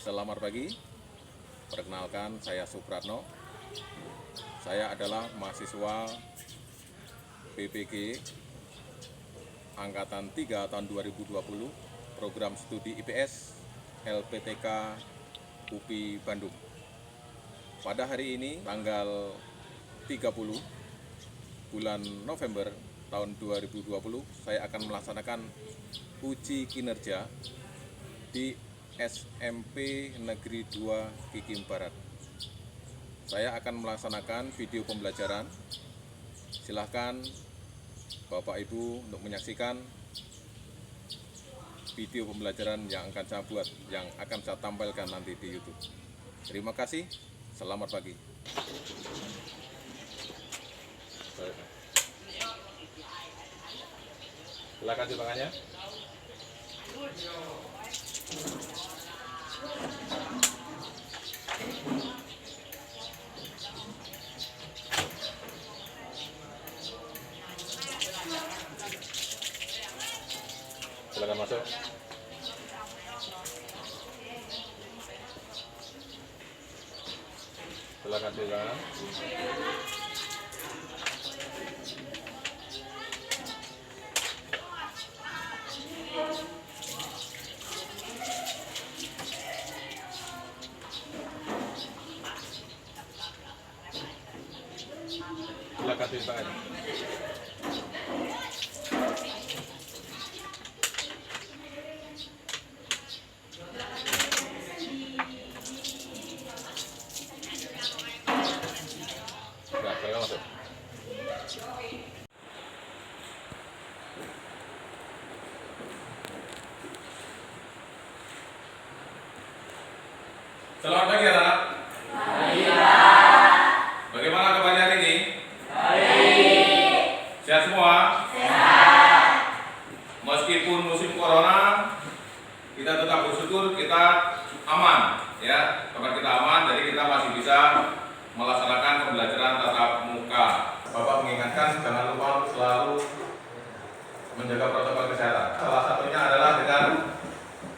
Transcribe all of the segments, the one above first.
Selamat pagi, perkenalkan saya Supratno. Saya adalah mahasiswa PPG Angkatan 3 tahun 2020, program studi IPS LPTK UPI Bandung. Pada hari ini, tanggal 30 bulan November tahun 2020, saya akan melaksanakan uji kinerja di SMP Negeri 2 Kikim Barat. Saya akan melaksanakan video pembelajaran. Silahkan Bapak Ibu untuk menyaksikan video pembelajaran yang akan saya buat, yang akan saya tampilkan nanti di YouTube. Terima kasih, selamat pagi. Silakan cuci tangannya. Silakan masuk. Silakan cuci tangan. Silakan cuci tangan. Nah, silakan masuk. Selamat pagi anak-anak. Bagaimana kabarnya hari ini? Sehat semua? Meskipun musim corona, kita tetap bersyukur kita aman, ya. Kabar kita aman, jadi kita masih bisa melaksanakan pembelajaran tatap muka. Bapak mengingatkan jangan lupa selalu menjaga protokol kesehatan. Salah satunya adalah dengan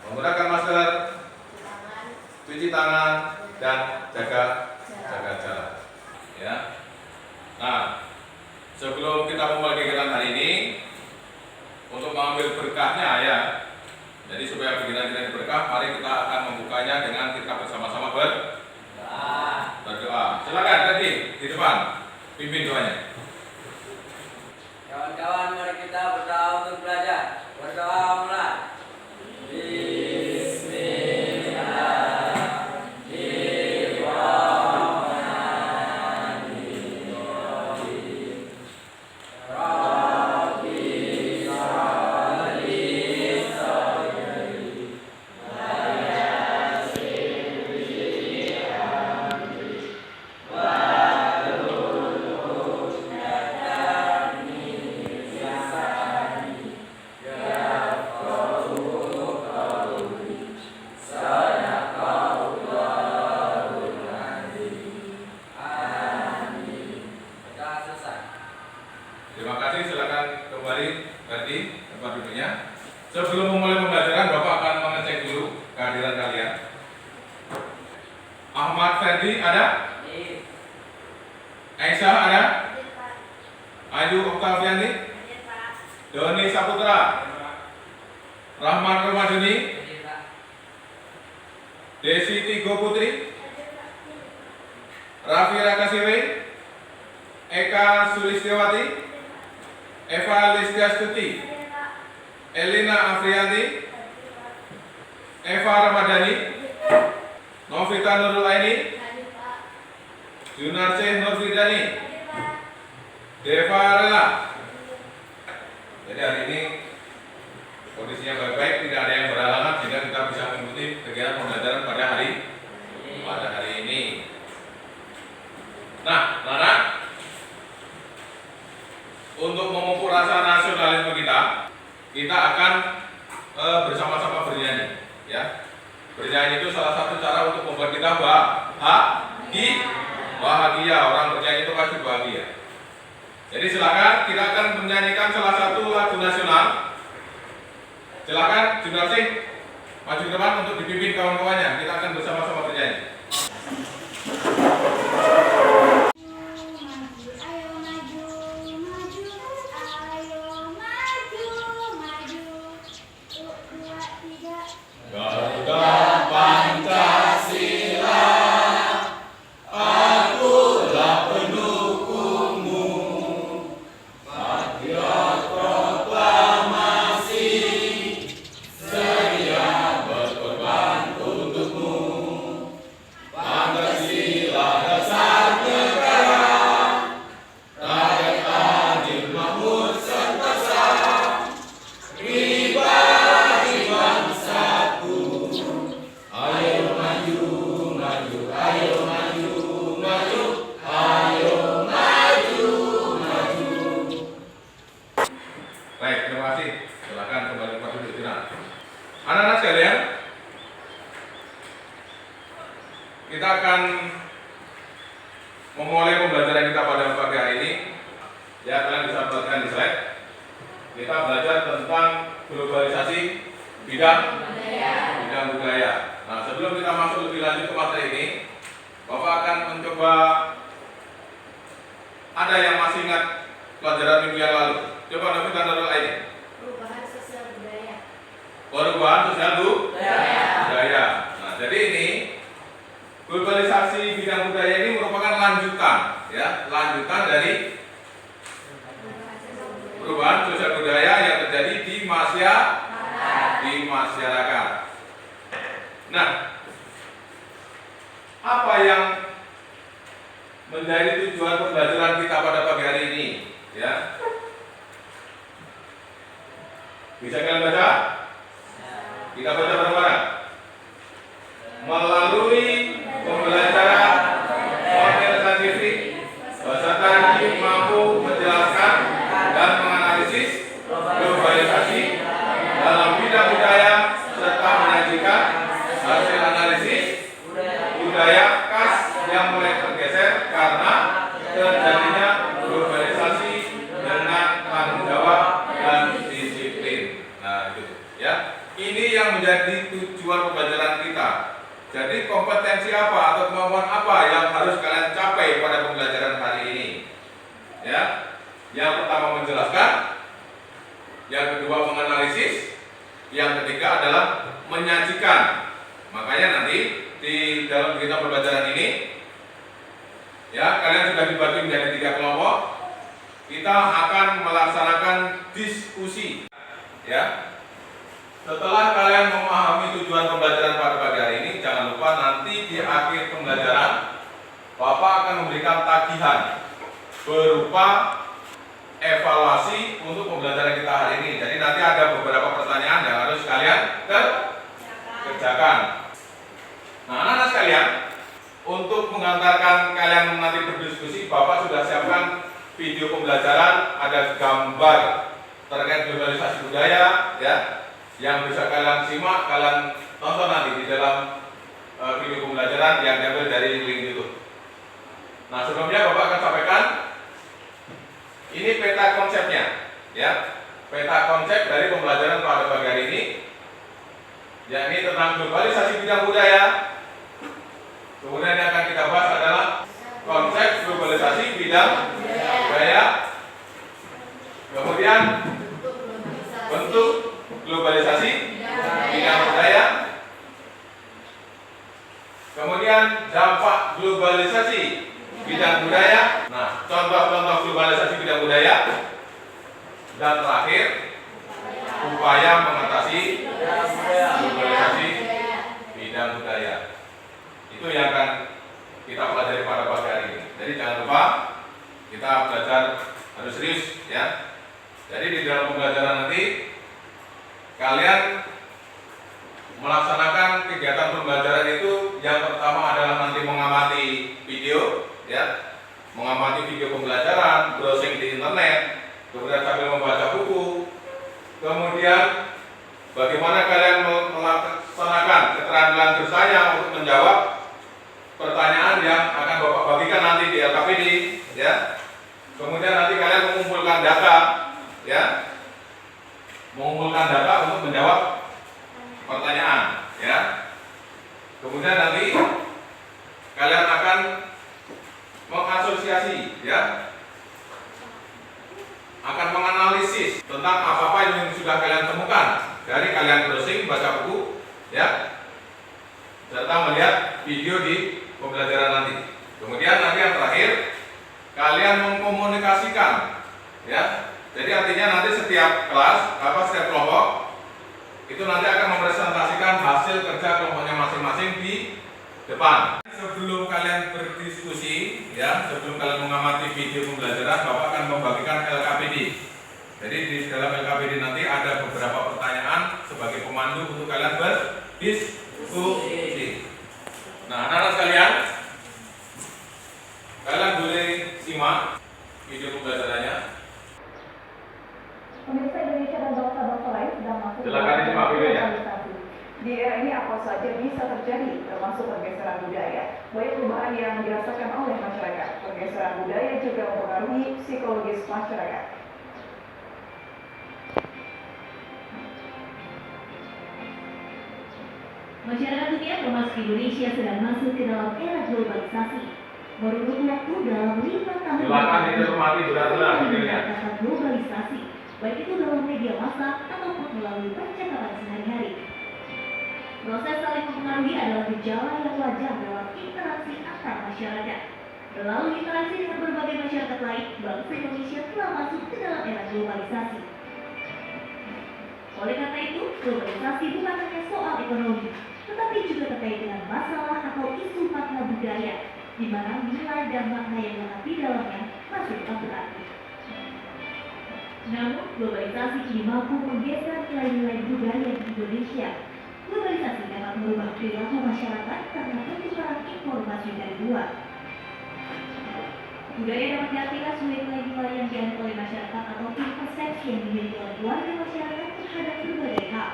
menggunakan masker, cuci tangan, dan jaga jarak. Ya. Nah, sebelum kita memulai kegiatan hari ini, untuk mengambil berkahnya ya. Jadi supaya kegiatan kita berkah, mari kita akan membukanya dengan kita bersama-sama berdoa. Silakan tadi di depan, pimpin doanya. Kawan-kawan, mari kita berdoa untuk belajar. Berdoa mulai. Terima kasih, silakan kembali berarti tempat duduknya. Sebelum memulai pembelajaran, Bapak akan mengecek dulu kehadiran kalian. Ahmad Ferdi ada? Aisyah ada? Ayu Oktaviani? Doni Saputra? Rahmat Ramadhani? Desi Tigo Putri? Raffi Rakasiwe? Eka Sulistiawati? Eva Listiastuti, Elina Afrianti, Eva Ramadhani, Novita Nurul Aini, Junarce Nurfidani, Deva Rela. Jadi hari ini kondisinya baik-baik, tidak ada yang berhalangan sehingga kita bisa mengikuti kegiatan pembelajaran pada hari ini. Nah, anak-anak, untuk memupuk rasa nasionalisme kita akan bersama-sama bernyanyi, ya. Bernyanyi itu salah satu cara untuk membuat kita bahagia. Orang bernyanyi itu pasti bahagia. Jadi silakan kita akan menyanyikan salah satu lagu nasional. Silakan, Junarsi. maju ke depan untuk dipimpin kawan-kawannya. Kita akan bersama-sama bernyanyi. Baik, terima kasih. Silakan kembali ke duduk tenang. Anak-anak sekalian, kita akan memulai pembelajaran kita pada pagi hari ini. Ya, kalian bisa perhatikan di slide. Kita belajar tentang globalisasi bidang budaya. Nah, sebelum kita masuk lebih lanjut ke materi ini, Bapak akan mencoba, ada yang masih ingat pelajaran minggu yang lalu? Coba nanti tanda lain. Perubahan sosial budaya. Perubahan sosial budaya. Nah, jadi ini globalisasi bidang budaya ini merupakan lanjutan, ya, lanjutan dari perubahan sosial budaya yang terjadi di masyarakat. Nah, apa yang menjadi tujuan pembelajaran kita pada pagi hari ini, ya? Bisa kalian baca? Kita baca bareng-bareng. Melalui pembelajaran model saintifik, peserta didik mampu menjelaskan dan menganalisis globalisasi dalam bidang budaya serta menyajikan hasil analisis budaya khas yang mulai tergeser karena terjadinya globalisasi dengan tanggung jawab dan disiplin. Nah, itu ya. Ini yang menjadi tujuan pembelajaran kita. Jadi kompetensi apa atau kemampuan apa yang harus kalian capai pada pembelajaran hari ini? Ya. Yang pertama menjelaskan, yang kedua menganalisis, yang ketiga adalah menyajikan. Makanya nanti di dalam kita pembelajaran ini, ya, kalian sudah dibagi menjadi 3 kelompok. Kita akan melaksanakan diskusi, ya. Setelah kalian memahami tujuan pembelajaran pada pagi hari ini, jangan lupa nanti di akhir pembelajaran Bapak akan memberikan tagihan berupa evaluasi untuk pembelajaran kita hari ini. Jadi nanti ada beberapa pertanyaan yang harus kalian kerjakan. Nah, anak-anak sekalian, untuk mengantarkan kalian nanti berdiskusi, Bapak sudah siapkan video pembelajaran, ada gambar terkait globalisasi budaya, ya, yang bisa kalian simak, kalian tonton nanti di dalam video pembelajaran yang diambil dari link YouTube. Nah, sebelumnya Bapak akan sampaikan ini peta konsepnya, ya, peta konsep dari pembelajaran pada pagi hari ini, yakni tentang globalisasi bidang budaya. Kemudian yang akan kita bahas adalah konsep globalisasi bidang budaya. Kemudian bentuk globalisasi bidang budaya. Kemudian dampak globalisasi bidang budaya. Nah, contoh-contoh globalisasi bidang budaya. Dan terakhir, upaya mengatasi globalisasi bidang budaya. Itu yang akan kita pelajari pada pagi hari ini. Jadi jangan lupa kita belajar harus serius, ya. Jadi di dalam pembelajaran nanti kalian melaksanakan kegiatan pembelajaran itu, yang pertama adalah nanti mengamati video, ya, mengamati video pembelajaran, browsing di internet, kemudian sambil membaca buku, kemudian bagaimana kalian melaksanakan keterampilan bertanya untuk menjawab pertanyaan yang akan Bapak bagikan nanti di LKPD, ya. Kemudian nanti kalian mengumpulkan data, ya, mengumpulkan data untuk menjawab pertanyaan. ya. Kemudian nanti kalian akan mengasosiasi, ya, akan menganalisis tentang apa-apa yang sudah kalian temukan dari kalian browsing, baca buku, ya, serta melihat video di pembelajaran nanti. Kemudian nanti yang terakhir, kalian mengkomunikasikan, ya. Jadi artinya nanti setiap kelas, setiap kelompok itu nanti akan mempresentasikan hasil kerja kelompoknya masing-masing di depan. Sebelum kalian berdiskusi, ya, sebelum kalian mengamati video pembelajaran, Bapak akan membagikan LKPD. Jadi di dalam LKPD nanti ada beberapa pertanyaan sebagai pemandu untuk kalian berdiskusi. Nah, anak-anak sekalian, kalian boleh simak video pembelajarannya. Pemirsa Indonesia dan bangsa-bangsa lain sedang masuk Silakan disimak videonya. globalisasi. Di era ini apa saja bisa terjadi, termasuk pergeseran budaya. Banyak perubahan yang dirasakan oleh masyarakat. Pergeseran budaya juga mempengaruhi psikologis masyarakat. Masyarakat dunia termasuk Indonesia sedang masuk ke dalam era globalisasi. Menurut waktu dalam 5 tahun Silakan dicermati benar-benar videonya. kata globalisasi, baik itu dalam media massa ataupun melalui percakapan sehari-hari. Proses saling mempengaruhi adalah gejala yang wajar dalam interaksi antar masyarakat. Melalui interaksi dengan berbagai masyarakat lain, bangsa Indonesia telah masuk ke dalam era globalisasi. Oleh karena itu, globalisasi bukan hanya soal ekonomi, tetapi juga terkait dengan masalah atau isu makna budaya, di mana nilai dan makna yang lekat di dalamnya masih tetap berarti. Namun, globalisasi kini mampu menggeser nilai-nilai budaya di Indonesia. Globalisasi dapat merubah perilaku masyarakat karena pertukaran informasi dari luar. Budaya dapat diartikan sebagai nilai-nilai yang dianut oleh masyarakat atau persepsi yang dimiliki oleh warga masyarakat terhadap berbagai hal.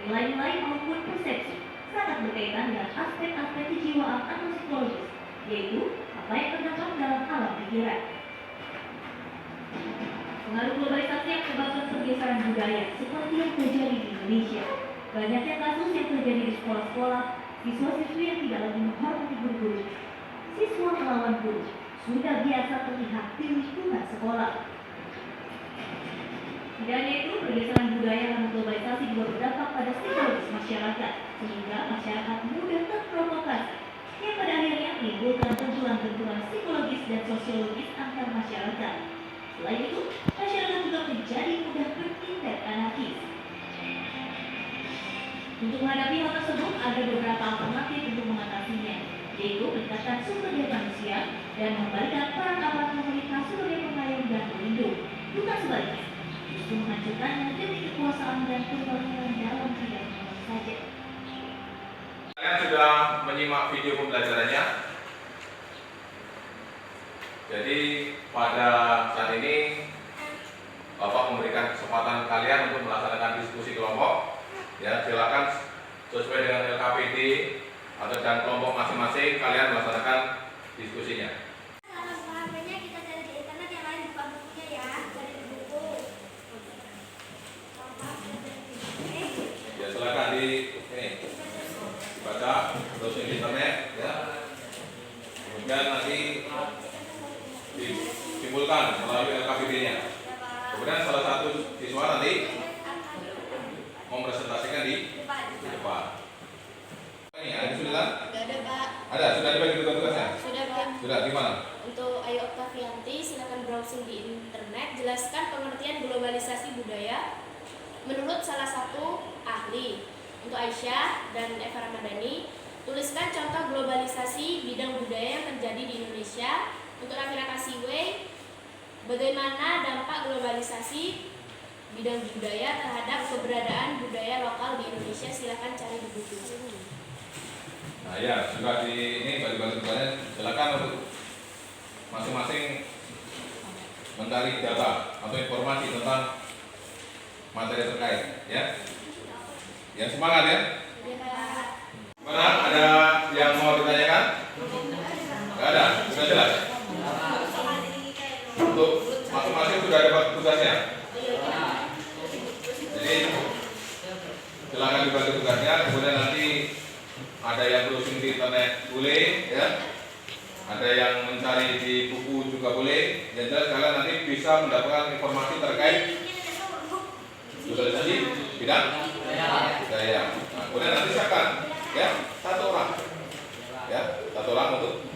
Nilai-nilai maupun persepsi sangat berkaitan dengan aspek-aspek kejiwaan atau psikologis, yaitu apa yang terdapat dalam alam pikiran. Pengaruh globalisasi yang menyebabkan pergeseran budaya seperti yang terjadi di Indonesia. Banyaknya kasus yang terjadi di sekolah-sekolah, siswa-siswi yang tidak lagi menghormati guru-guru, siswa melawan guru, sudah biasa terlihat di lingkungan sekolah. Tidak hanya itu, pergeseran budaya karena globalisasi juga berdampak pada psikologis masyarakat, sehingga masyarakat mudah terprovokasi, yang pada akhirnya menimbulkan benturan-benturan psikologis dan sosiologis antar masyarakat. Selain itu, masyarakat juga menjadi mudah bertindak anarkis. Untuk menghadapi hal tersebut, ada beberapa alternatif untuk mengatasinya, yaitu meningkatkan sumber daya manusia dan mengembalikan peran aparat pemerintah sebagai pengayom dan pelindung, bukan sebaliknya, justru menghancurkannya demi kekuasaan dan pembangunan dalam bidang ekonomi saja. Kalian sudah menyimak video pembelajarannya. Jadi pada saat ini Bapak memberikan kesempatan kalian untuk melaksanakan diskusi kelompok. Ya, silakan sesuai dengan LKPD atau dan kelompok masing-masing kalian melaksanakan diskusinya. Kalau HP-nya kita cari di internet, yang lain buka bukunya ya, cari di buku. Ya, silakan di ini dibaca terus di internet, ya. Kemudian nanti disimpulkan melalui LKPD-nya. Kemudian salah satu siswa nanti mempresentasikan di depan. Ini ada sudah? Sudah ada, Pak. Ada, sudah dibagi tugas-tugasnya? Sudah, Pak. Sudah, gimana? Untuk Ayu Oktavianti, silakan browsing di internet. Jelaskan pengertian globalisasi budaya menurut salah satu ahli. Untuk Aisyah dan Eva Ramadhani, tuliskan contoh globalisasi bidang budaya yang terjadi di Indonesia. Untuk Raffi Rakasiwe, bagaimana dampak globalisasi bidang budaya terhadap keberadaan budaya lokal di Indonesia. Silakan cari di buku. Nah ya, sudah di ini bagi-bagi tugasnya. Silakan untuk masing-masing mencari data atau informasi tentang materi terkait, ya. Yang semangat ya. Gimana? Ada yang mau ditanyakan? Tidak ada, sudah jelas. Untuk masing-masing sudah dapat tugasnya. Jadi silakan akan dibagi tugasnya. Kemudian nanti ada yang browsing di internet boleh, ya. Ada yang mencari di buku juga boleh. Yang jelas kalian nanti bisa mendapatkan informasi terkait globalisasi bidang budaya. Nah, kemudian nanti siapkan, ya, satu orang untuk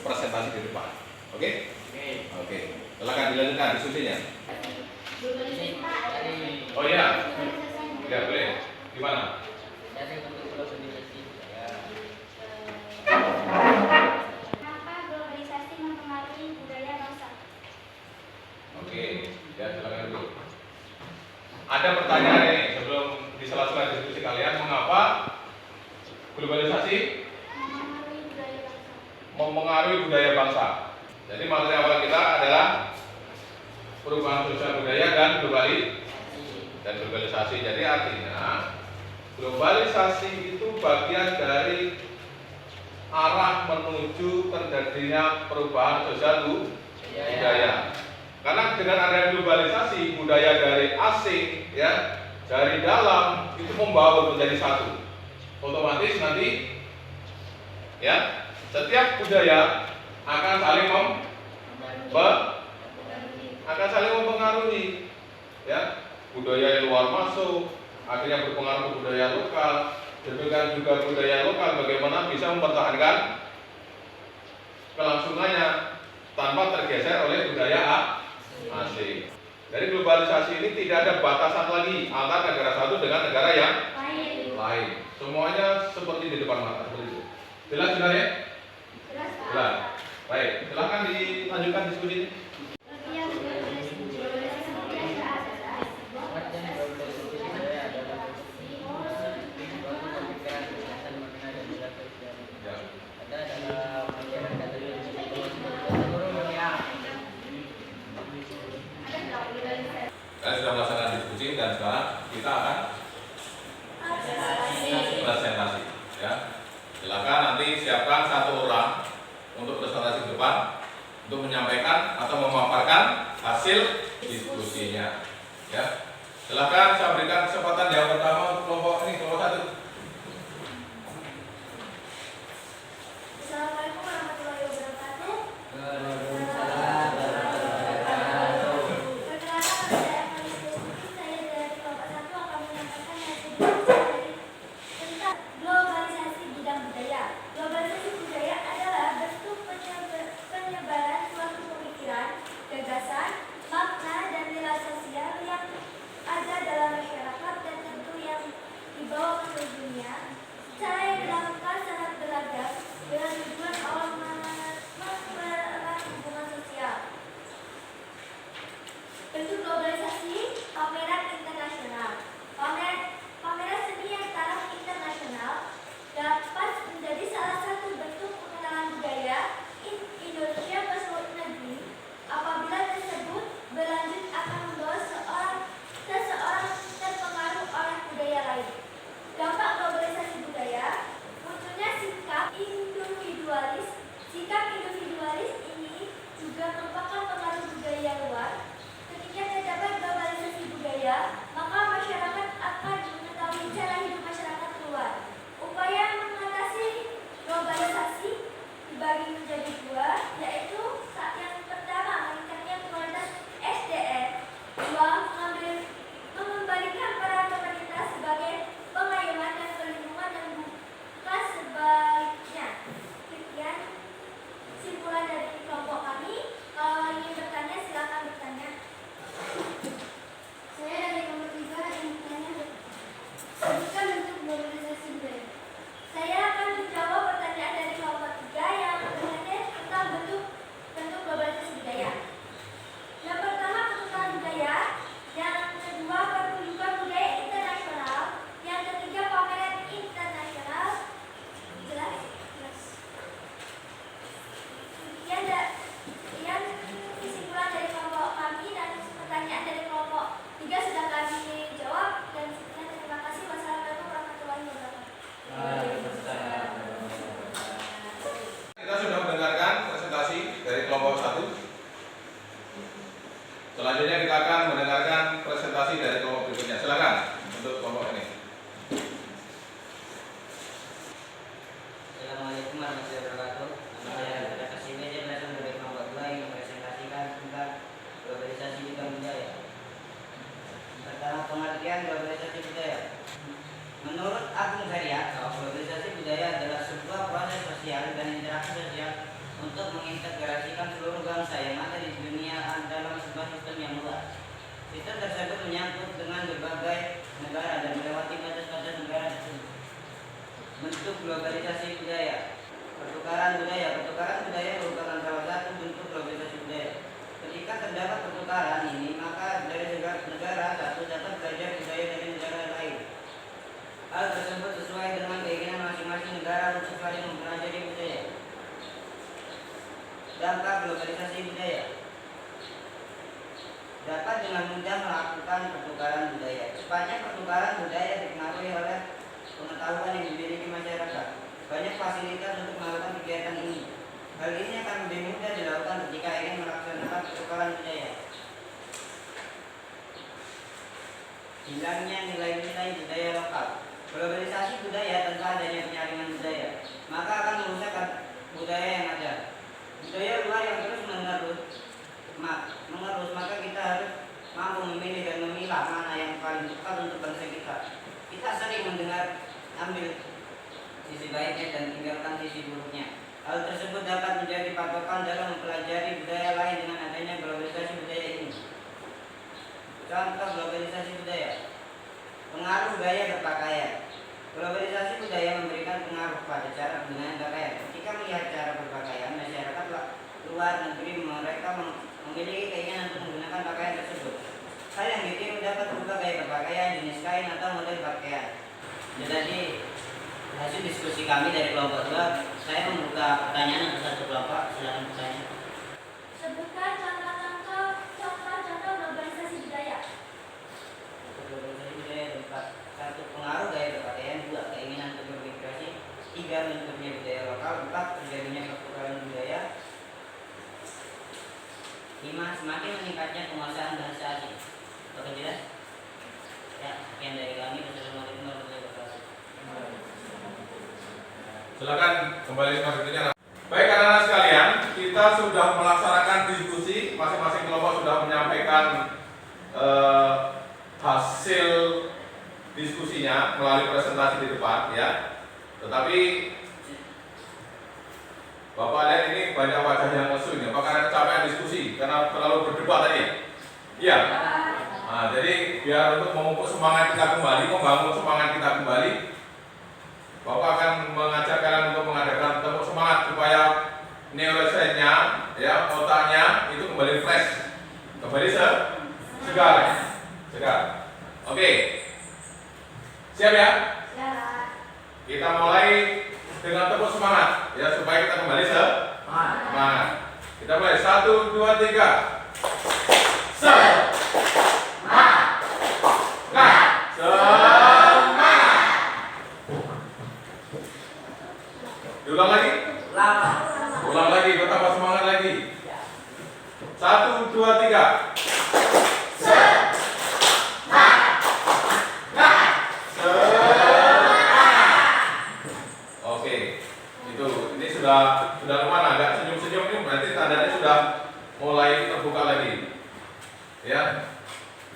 presentasi di depan. Oke? Oke. Silakan dilanjutkan diskusinya. Oh iya, ya boleh. Gimana? Kenapa globalisasi mempengaruhi budaya bangsa? Oke, ya silakan dulu. Ada pertanyaan ini sebelum di sela-sela diskusi kalian, mengapa globalisasi mempengaruhi budaya bangsa? Jadi materi awal kita adalah perubahan sosial budaya dan globalisasi. Jadi artinya globalisasi itu bagian dari arah menuju terjadinya perubahan sosial budaya. Karena dengan adanya globalisasi, budaya dari asing, ya, dari dalam itu membaur menjadi satu. Otomatis nanti, ya, setiap budaya akan saling mempengaruhi, ya. Budaya yang luar masuk, akhirnya berpengaruh ke budaya lokal. Demikian juga budaya lokal bagaimana bisa mempertahankan kelangsungannya tanpa tergeser oleh budaya asing. Dari globalisasi ini tidak ada batasan lagi antara negara satu dengan negara yang lain. Semuanya seperti di depan mata. Seperti itu. Jelas sebenarnya? Jelas. Baik, silahkan dilanjutkan diskusi ini. Kalian sudah melaksanakan diskusi dan sekarang kita akan presentasi, ya. Silakan nanti siapkan satu orang untuk presentasi ke depan untuk menyampaikan atau memaparkan hasil diskusinya, ya. Silakan saya berikan kesempatan yang pertama untuk kelompok ini, kelompok 1. Assalamualaikum warahmatullahi wabarakatuh. Gagasan, makna, dan nilai sosial yang ada dalam masyarakat dan tentu yang dibawa ke seluruh dunia. Cara yang dilakukan sangat beragam dengan tujuan awal mempererat hubungan sosial. Bentuk globalisasi, pameran internasional. Pameran seni yang taraf internasional dapat menjadi salah satu bentuk pengenalan budaya Indonesia ke seluruh negeri. Apabila tersebut berlanjut akan membawa seseorang terpengaruh oleh budaya lain. Dampak globalisasi budaya, munculnya sikap individualis. Sikap individualis ini juga merupakan pengaruh budaya luar. Ketika terdapat globalisasi budaya, mengintegrasikan seluruh bangsa yang ada di dunia dalam sebuah sistem yang luas. Sistem tersebut menyangkut dengan berbagai negara dan melewati batas-batas negara tersebut. Bentuk globalisasi budaya. Pertukaran budaya merupakan salah satu bentuk globalisasi budaya. Ketika terdapat pertukaran ini, maka dari negara satu dapat belajar budaya dari negara lain. Hal tersebut sesuai dengan keinginan masing-masing negara untuk saling mempelajari budaya. Dampak globalisasi budaya. Dapat dengan mudah melakukan pertukaran budaya. Cepatnya pertukaran budaya dipengaruhi oleh pengetahuan yang dimiliki masyarakat. Banyak fasilitas untuk melakukan kegiatan ini. Hal ini akan lebih mudah dilakukan ketika ingin melaksanakan pertukaran budaya. Hilangnya nilai-nilai budaya lokal. Globalisasi budaya tanpa adanya penyaringan budaya, maka akan merusak budaya yang ada. Budaya luar yang terus mengerus, maka kita harus mampu memilih dan memilah mana yang paling tepat untuk bangsa kita. Kita sering ambil sisi baiknya dan tinggalkan sisi buruknya. Hal tersebut dapat menjadi patokan dalam mempelajari budaya lain dengan adanya globalisasi budaya ini. Contoh globalisasi budaya. Pengaruh gaya berpakaian. Globalisasi budaya memberikan pengaruh pada cara penggunaan pakaian. Ketika melihat cara berpakaian masyarakat luar negeri, mereka memiliki keinginan untuk menggunakan pakaian tersebut. Hal yang ditiru dapat berubah gaya berpakaian, jenis kain atau model pakaian. Jadi hasil diskusi kami dari kelompok 2, saya membuka pertanyaan untuk satu kelompok. Silakan bertanya. Sebutkan contoh globalisasi budaya. Globalisasi budaya 4. 1. Pengaruh gaya berpakaian. 2. Keinginan untuk bermigrasi. 3. Bentuknya budaya lokal. 4. Terjadinya pertukaran budaya. 5. Semakin meningkatnya penguasaan bahasa asing. Apakah jelas? Ya, sekian dari kami. Wassalamualaikum warahmatullahi wabarakatuh. Silakan kembali selanjutnya. Baik anak-anak sekalian, kita sudah melaksanakan diskusi, masing-masing kelompok sudah menyampaikan hasil diskusinya melalui presentasi di depan, ya. Tetapi Bapak lihat ini banyak wajah yang lesu ini. Apakah ada kecapean diskusi karena terlalu berdebat tadi? Iya. Nah, jadi biar untuk memupuk semangat kita kembali, membangun semangat kita kembali, Bapak akan mengajak kalian untuk mengadakan tepuk semangat supaya neurosensenya, ya, otaknya itu kembali fresh, kembali segar. Oke, siap ya? Kita mulai dengan tepuk semangat, ya, supaya kita kembali semangat. Kita mulai 1, 2, 3. Semangat. Diulang lagi? Ulang lagi, betapa semangat lagi. 1, 2, 3. Oke, itu ini sudah lumayan agak senyum-senyum ini berarti tandanya sudah mulai terbuka lagi. Ya,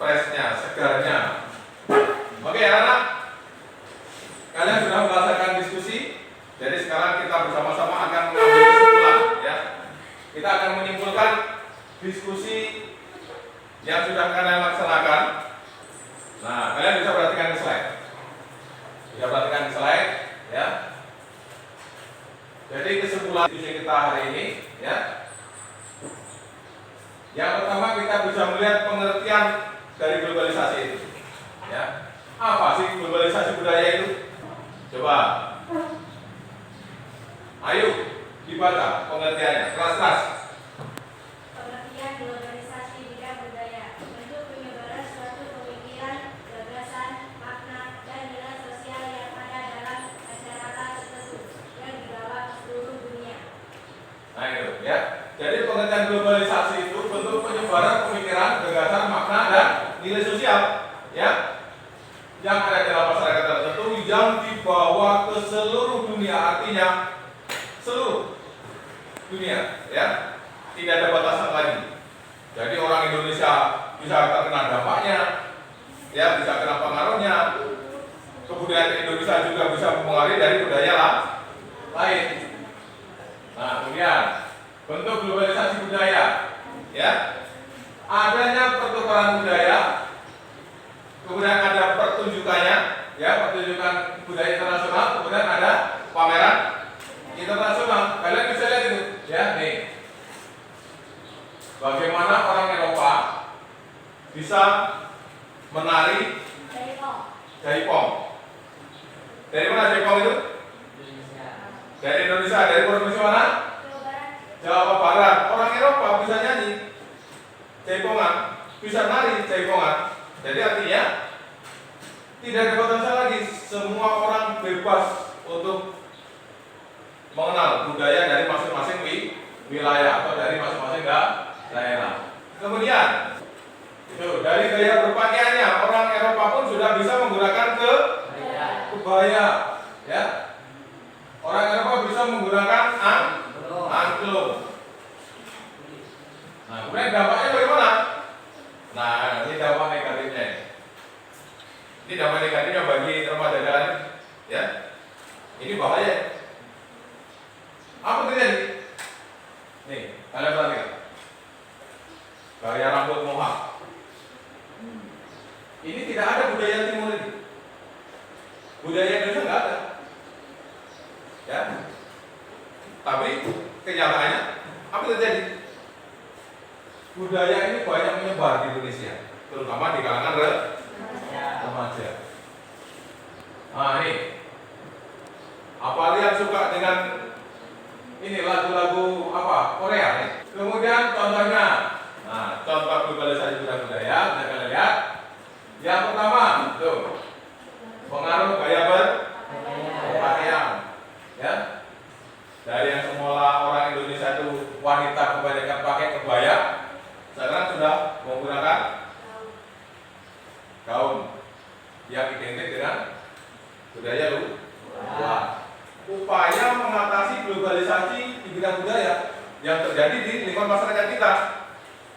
freshnya, segarnya. Oke, anak-anak, kalian sudah merasakan diskusi. Jadi sekarang kita bersama-sama akan mengambil kesimpulan, ya. Kita akan menyimpulkan diskusi yang sudah kalian laksanakan. Nah, kalian bisa perhatikan ke slide. Bisa perhatikan ke slide, ya. Jadi kesimpulan diskusi kita hari ini, ya. Yang pertama kita bisa melihat pengertian dari globalisasi itu, ya. Apa sih globalisasi budaya itu? Coba. Ayo dibaca pengertiannya, keras-keras. Pengertian globalisasi bidang budaya, bentuk penyebaran suatu pemikiran, gagasan, makna, dan nilai sosial yang ada dalam masyarakat tertentu yang dibawa ke seluruh dunia. Nah itu, ya. Jadi pengertian globalisasi itu bentuk penyebaran pemikiran, gagasan, makna, dan nilai sosial, ya, yang ada dalam masyarakat tertentu yang dibawa ke seluruh dunia, artinya seluruh dunia, ya, tidak ada batasan lagi. Jadi orang Indonesia bisa terkena dampaknya, ya, bisa kena pengaruhnya. Kebudayaan Indonesia juga bisa mempengaruhi dari budaya lain. Nah, kemudian bentuk globalisasi budaya, ya. Adanya pertukaran budaya, kemudian ada pertunjukannya, ya, pertunjukan budaya internasional, kemudian ada pameran internasional. Kalian bisa lihat itu, ya, nih. Bagaimana orang Eropa bisa menari jaipong. Dari mana jaipong itu? Dari Indonesia. Dari provinsi mana? Jawa Barat. Orang Eropa bisa nyanyi jaipongan, bisa nari jaipongan. Jadi artinya tidak ada batasan lagi. Semua orang bebas untuk mengenal budaya dari masing-masing wilayah atau dari masing-masing daerah. Kemudian itu dari gaya berpakaiannya, orang Eropa pun sudah bisa menggunakan kebaya, ya. Orang Eropa bisa menggunakan angklung. Nah, kemudian dampaknya bagaimana? Nah, ini dampak negatifnya. Ini dampak negatifnya bagi remaja jalan, ya. Ini bahaya. Apa terjadi? Nih, kalian perhatikan. Gaya rambut mohak. Ini tidak ada budaya timur ini. Budaya Indonesia nggak ada. Ya. Tapi kenyataannya apa terjadi? Budaya ini banyak menyebar di Indonesia, terutama di kalangan remaja. Nah, ini. Apa kalian suka dengan ini lagu-lagu apa? Korea nih. Kemudian contohnya, nah, contoh globalisasi budaya bisa kalian lihat. Yang pertama, tuh, pengaruh gaya berpakaian, ya. Dari yang semula orang Indonesia itu wanita kebanyakan pakai kebaya, sekarang sudah menggunakan gaun yang identik dengan budaya luar. Upaya mengatasi globalisasi di bidang budaya yang terjadi di lingkungan masyarakat kita.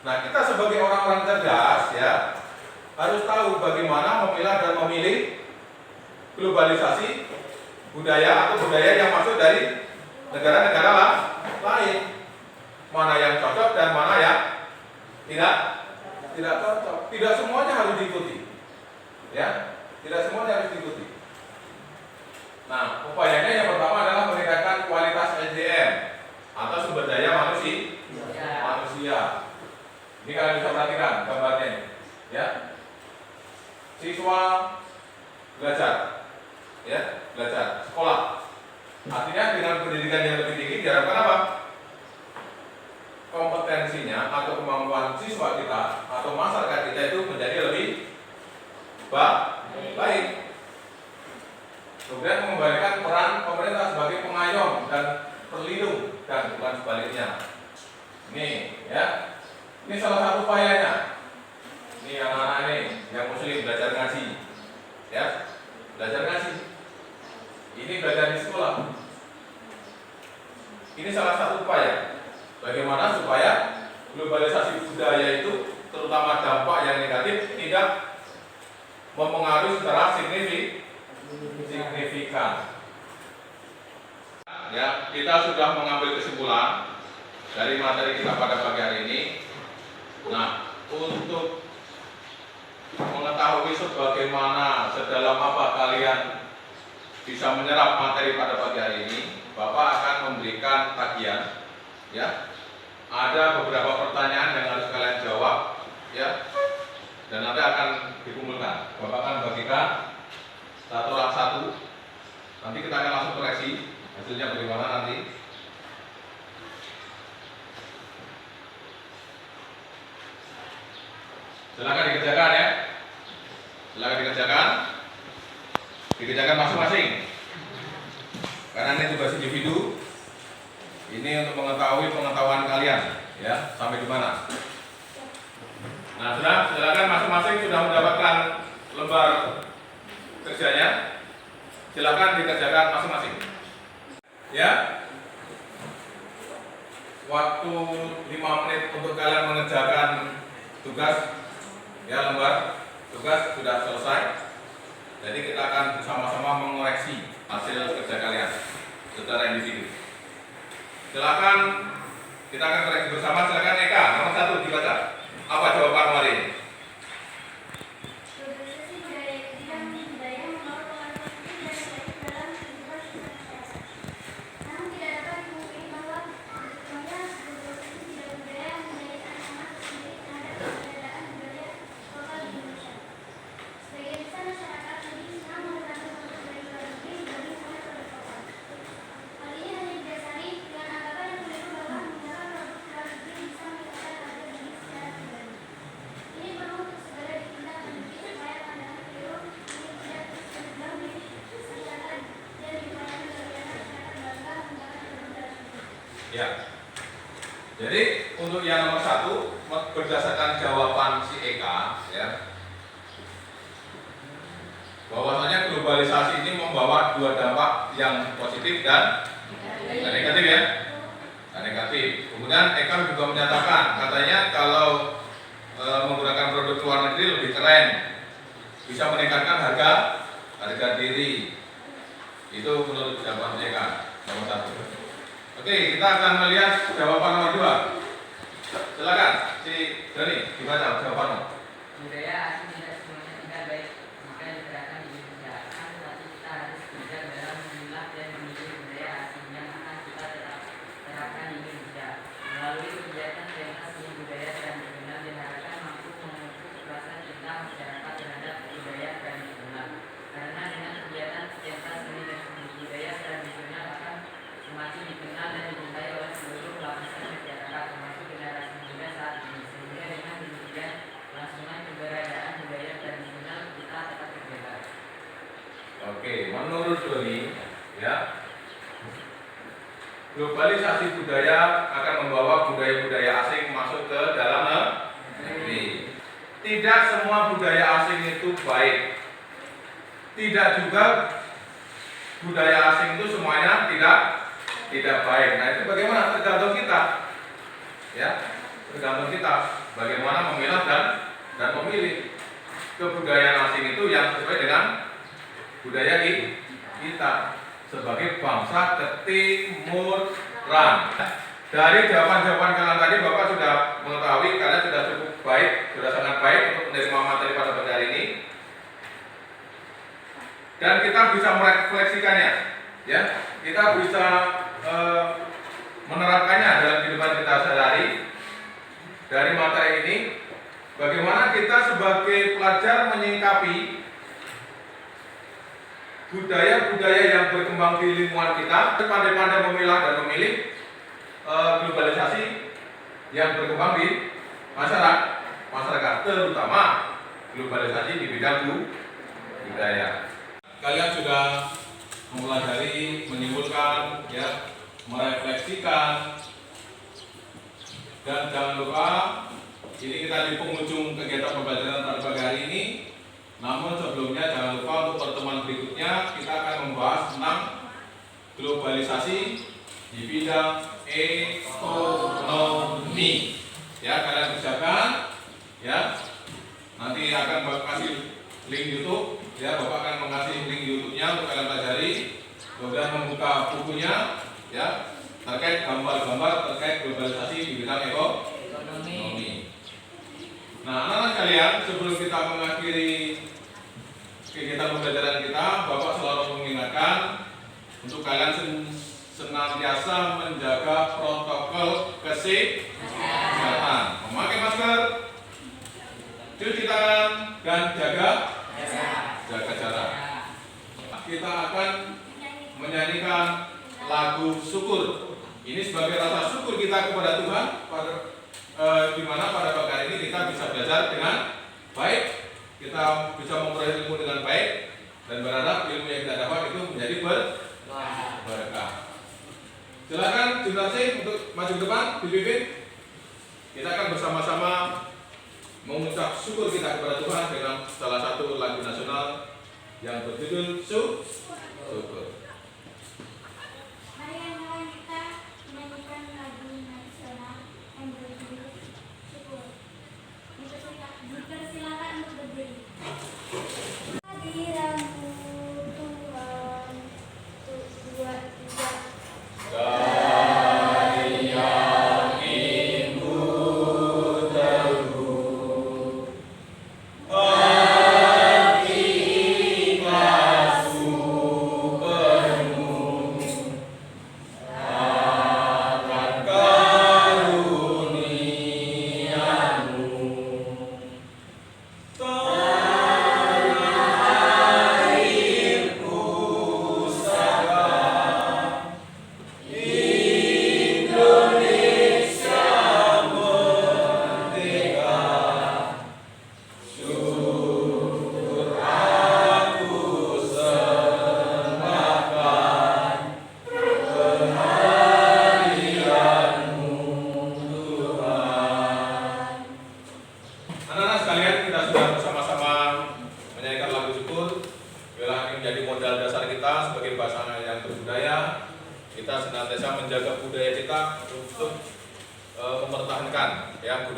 Nah, kita sebagai orang-orang cerdas, ya, harus tahu bagaimana memilah dan memilih globalisasi budaya atau budaya yang masuk dari negara-negara lain. Mana yang cocok dan mana yang tidak cocok. Tidak semuanya harus diikuti, ya. Tidak semuanya harus diikuti. Nah, upayanya yang pertama adalah meningkatkan kualitas SDM atau sumber daya manusia. Ini kalian bisa perhatikan gambarnya ini, ya. Siswa belajar, ya, belajar sekolah. Artinya dengan pendidikan yang lebih tinggi diharapkan apa? Kompetensinya atau kemampuan siswa kita atau masyarakat kita itu menjadi lebih baik. Kemudian mengembalikan peran pemerintah sebagai pengayom dan pelindung dan bukan sebaliknya. Ini, ya, ini salah satu upayanya. Ini anak-anak ini yang muslim belajar ngaji, ya, belajar ngaji. Ini belajar di sekolah. Ini salah satu upaya. Bagaimana supaya globalisasi budaya itu, terutama dampak yang negatif, tidak mempengaruhi secara signifikan. Ya, kita sudah mengambil kesimpulan dari materi kita pada pagi hari ini. Nah, untuk mengetahui sebagaimana sedalam apa kalian bisa menyerap materi pada pagi hari ini, Bapak akan memberikan tagihan, ya. Ada beberapa pertanyaan yang harus kalian jawab, ya. Dan nanti akan dikumpulkan. Bapak akan bagikan satu. Nanti kita akan langsung koreksi hasilnya bagaimana nanti. Silakan dikerjakan, ya. Silakan dikerjakan masing-masing. Karena ini tugas individu. Ini untuk mengetahui pengetahuan kalian, ya, sampai di mana. Nah, silakan masing-masing sudah mendapatkan lembar kerjanya. Silakan dikerjakan masing-masing. Ya. Waktu 5 menit untuk kalian mengerjakan tugas, ya, lembar tugas sudah selesai. Jadi kita akan bersama-sama mengoreksi hasil kerja kalian secara individu. Silakan Kita akan koreksi bersama. Silakan Eka, nomor 1 dibaca. Apa jawaban kemarin? Globalisasi budaya bidang budaya membawa pengaruh positif dan negatif dalam kehidupan masyarakat. Namun tidak dapat dipungkiri bahwa semuanya globalisasi bidang budaya menjadi tantangan tersendiri terhadap keberadaan budaya lokal di Indonesia. Sebagian besar masyarakat lebih senang menggunakan produk dari luar negeri dibanding dengan produk lokal. Hal ini hanya didasari dengan anggapan yang keliru bahwa menggunakan produk luar negeri bisa meningkatkan harga diri secara pribadi. Ini perlu untuk segera ditindaklanjuti supaya pandangan keliru ini tidak terus berkembang di masyarakat dan diupayakan bagaimana masyarakat bangga menggunakan produk dalam negeri. Ya. Jadi untuk yang nomor 1 berdasarkan jawaban si Eka, ya, bahwasanya globalisasi ini membawa 2 dampak yang positif dan negatif, ya. Dan negatif. Kemudian Eka juga menyatakan katanya kalau menggunakan produk luar negeri lebih keren, bisa meningkatkan harga diri. Itu menurut jawaban Eka nomor 1. Oke, kita akan melihat jawaban nomor 2. Silakan si Doni dibaca jawabanmu. Budaya asing tidak semuanya tidak baik, maka diterapkan di Indonesia. Akan tetapi kita harus bijak dalam memilah dan memilih budaya asing yang akan kita terapkan di Indonesia. Melalui kegiatan pentas seni budaya tradisional diharapkan mampu memupuk rasa cinta masyarakat terhadap budaya tradisional. Karena dengan kegiatan pentas seni dan budaya tradisional akan semakin dikenal dan dicintai oleh seluruh lapisan masyarakat, termasuk generasi muda saat ini. Sehingga dengan demikian langsungan keberadaan budaya tradisional kita tetap terjaga. Oke, menurut Doni, ya, globalisasi budaya akan membawa budaya-budaya asing masuk ke dalam negeri. Tidak semua budaya asing itu baik. Tidak juga budaya asing itu semuanya tidak baik. Nah, itu bagaimana? Tergantung kita. Ya, tergantung kita bagaimana memilah dan memilih kebudayaan asing itu yang sesuai dengan budaya kita sebagai bangsa ketimuran. Dari jawaban-jawaban kalian tadi Bapak sudah mengetahui, kalian sudah cukup baik, sudah sangat baik untuk menerima materi pada pagi hari ini. Dan kita bisa merefleksikannya, ya. Kita bisa menerapkannya dalam kehidupan kita sehari-hari. Dari materi ini, bagaimana kita sebagai pelajar menyikapi budaya-budaya yang berkembang di lingkungan kita, pandai-pandai memilah dan memilih globalisasi yang berkembang di masyarakat, terutama globalisasi di bidang budaya. Kalian sudah mempelajari, menyimpulkan, ya, merefleksikan, dan jangan lupa ini kita di penghujung kegiatan pembelajaran pada pagi hari ini. Namun sebelumnya jangan lupa untuk pertemuan berikutnya kita akan membahas tentang globalisasi di bidang ekonomi. Ya, kalian persiapkan, ya. Nanti akan kasih link YouTube, ya. Bapak akan mengasih link YouTube-nya untuk kalian pelajari. Kemudian membuka bukunya, ya, terkait gambar-gambar terkait globalisasi di bidang ekonomi. Nah, anak-anak kalian, sebelum kita mengakhiri kegiatan pembelajaran kita, Bapak selalu mengingatkan untuk kalian senantiasa menjaga protokol kesehatan, memakai masker, cuci tangan, dan jaga jarak. Kita akan menyanyikan lagu syukur. Ini sebagai rasa syukur kita kepada Tuhan di mana pada pagi hari ini kita bisa belajar dengan baik, kita bisa memperoleh ilmu dengan baik, dan berharap ilmu yang kita dapat itu menjadi berkah. Silakan Junarsi untuk maju ke depan, dipimpin. Kita akan bersama-sama mengucap syukur kita kepada Tuhan dengan salah satu lagu nasional yang berjudul Syukur. Mari kita menyanyikan lagu nasional yang berjudul Syukur. Dipersilakan untuk berdiri. Hadiranmu Tuhan, 1, 2, 3. Dari yang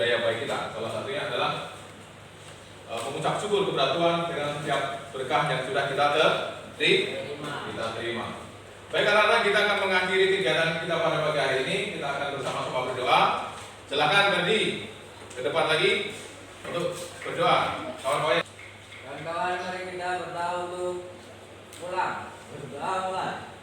budaya baik kita. Salah satunya adalah mengucap syukur kepada Tuhan dengan setiap berkah yang sudah kita terima. Baik, karena kita akan mengakhiri kegiatan kita pada pagi hari ini, kita akan bersama-sama berdoa. Silakan berdiri ke depan lagi untuk berdoa. Kawan-kawan. Kawan-kawan, mari kita berdoa untuk pulang. Berdoa mulai.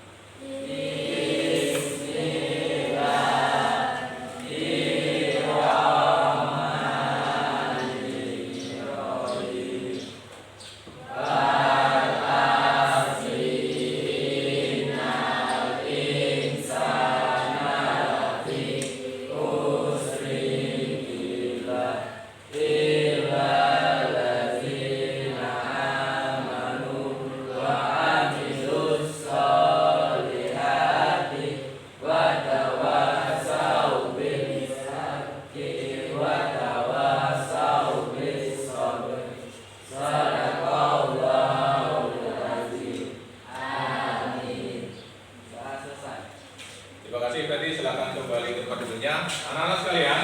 Terima kasih, Freddy. Silakan kembali ke tempat duduknya. Anak-anak sekalian,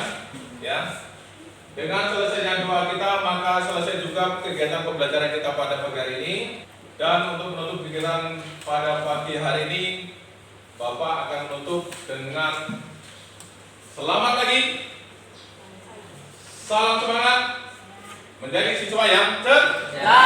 ya. Dengan selesainya doa kita, maka selesai juga kegiatan pembelajaran kita pada pagi hari ini. Dan untuk menutup kegiatan pada pagi hari ini, Bapak akan menutup dengan selamat pagi, salam semangat, menjadi siswa yang cerdas.